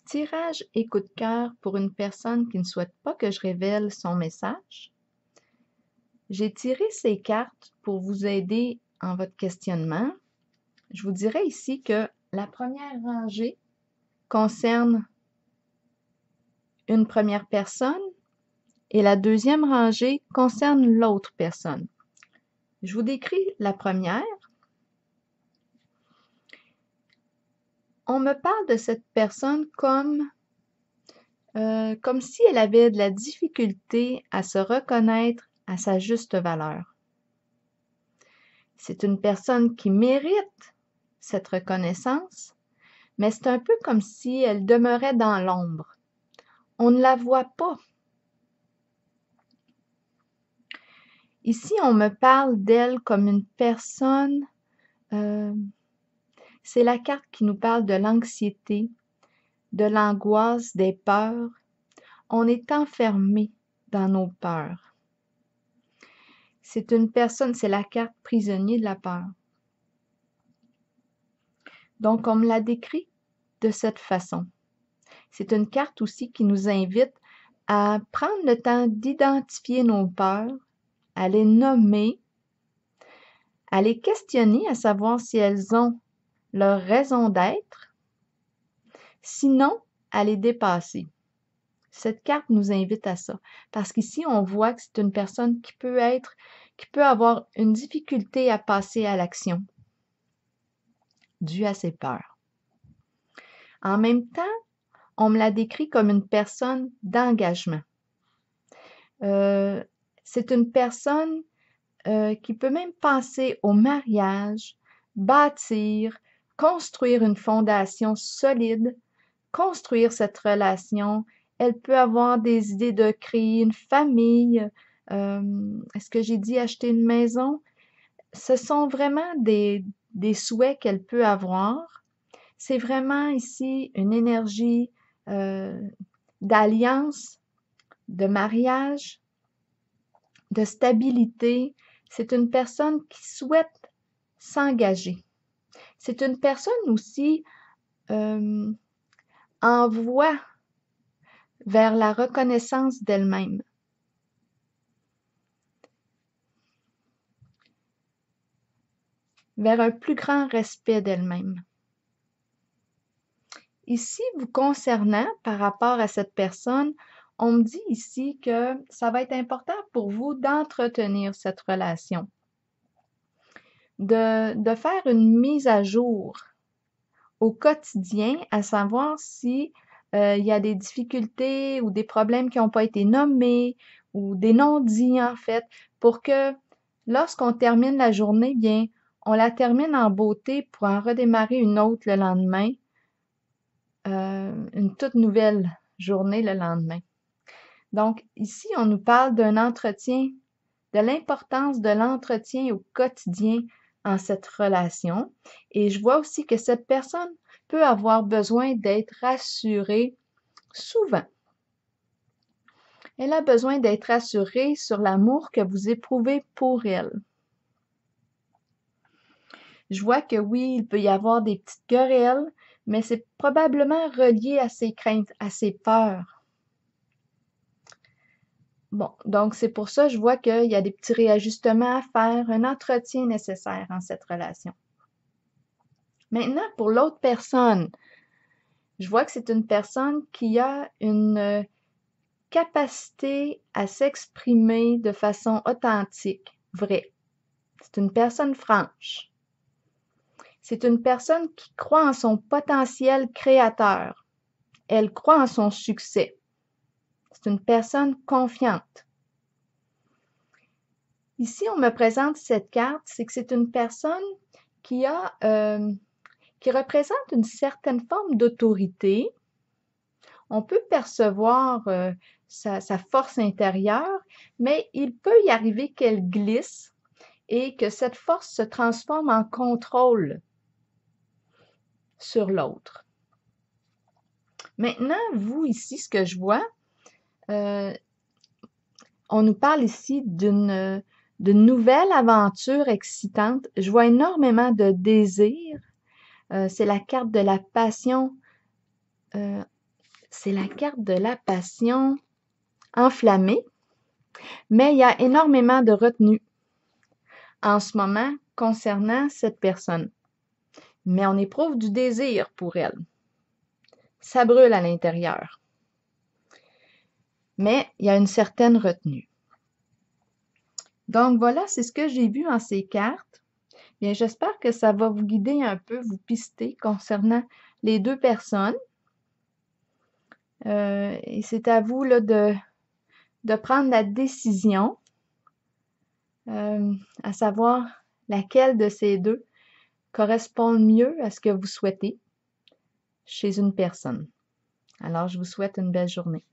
Tirage et coup de cœur pour une personne qui ne souhaite pas que je révèle son message. J'ai tiré ces cartes pour vous aider en votre questionnement. Je vous dirais ici que la première rangée concerne une première personne et la deuxième rangée concerne l'autre personne. Je vous décris la première. On me parle de cette personne comme si elle avait de la difficulté à se reconnaître à sa juste valeur. C'est une personne qui mérite cette reconnaissance, mais c'est un peu comme si elle demeurait dans l'ombre. On ne la voit pas. Ici, on me parle d'elle comme une personne, c'est la carte qui nous parle de l'anxiété, de l'angoisse, des peurs. On est enfermé dans nos peurs. C'est une personne, c'est la carte prisonnier de la peur. Donc, on me la décrit de cette façon. C'est une carte aussi qui nous invite à prendre le temps d'identifier nos peurs, à les nommer, à les questionner, à savoir si elles ont leur raison d'être, sinon à les dépasser. Cette carte nous invite à ça, parce qu'ici, on voit que c'est une personne qui peut avoir une difficulté à passer à l'action due à ses peurs. En même temps, on me la décrit comme une personne d'engagement. C'est une personne qui peut même penser au mariage, bâtir, construire une fondation solide, construire cette relation. Elle peut avoir des idées de créer une famille. Est-ce que j'ai dit acheter une maison? Ce sont vraiment des souhaits qu'elle peut avoir. C'est vraiment ici une énergie d'alliance, de mariage, de stabilité. C'est une personne qui souhaite s'engager. C'est une personne aussi en voie vers la reconnaissance d'elle-même. Vers un plus grand respect d'elle-même. Ici, vous concernant par rapport à cette personne, on me dit ici que ça va être important pour vous d'entretenir cette relation, de faire une mise à jour au quotidien, à savoir si il y a des difficultés ou des problèmes qui n'ont pas été nommés ou des non-dits en fait, pour que lorsqu'on termine la journée, bien, on la termine en beauté pour en redémarrer une autre le lendemain, une toute nouvelle journée le lendemain. Donc ici, on nous parle d'un entretien, de l'importance de l'entretien au quotidien en cette relation. Et je vois aussi que cette personne peut avoir besoin d'être rassurée souvent. Elle a besoin d'être rassurée sur l'amour que vous éprouvez pour elle. Je vois que oui, il peut y avoir des petites querelles, mais c'est probablement relié à ses craintes, à ses peurs. Bon, donc c'est pour ça que je vois qu'il y a des petits réajustements à faire, un entretien nécessaire en cette relation. Maintenant, pour l'autre personne, je vois que c'est une personne qui a une capacité à s'exprimer de façon authentique, vraie. C'est une personne franche. C'est une personne qui croit en son potentiel créateur. Elle croit en son succès. C'est une personne confiante. Ici, on me présente cette carte, c'est que c'est une personne qui représente une certaine forme d'autorité. On peut percevoir sa force intérieure, mais il peut y arriver qu'elle glisse et que cette force se transforme en contrôle sur l'autre. Maintenant, vous ici, ce que je vois, on nous parle ici d'une nouvelle aventure excitante. Je vois énormément de désir. C'est la carte de la passion C'est la carte de la passion enflammée, mais il y a énormément de retenue en ce moment concernant cette personne. Mais on éprouve du désir pour elle. Ça brûle à l'intérieur. Mais il y a une certaine retenue. Donc voilà, c'est ce que j'ai vu en ces cartes. Bien, j'espère que ça va vous guider un peu, vous pister concernant les deux personnes. Et c'est à vous là, de prendre la décision, à savoir laquelle de ces deux correspond le mieux à ce que vous souhaitez chez une personne. Alors, je vous souhaite une belle journée.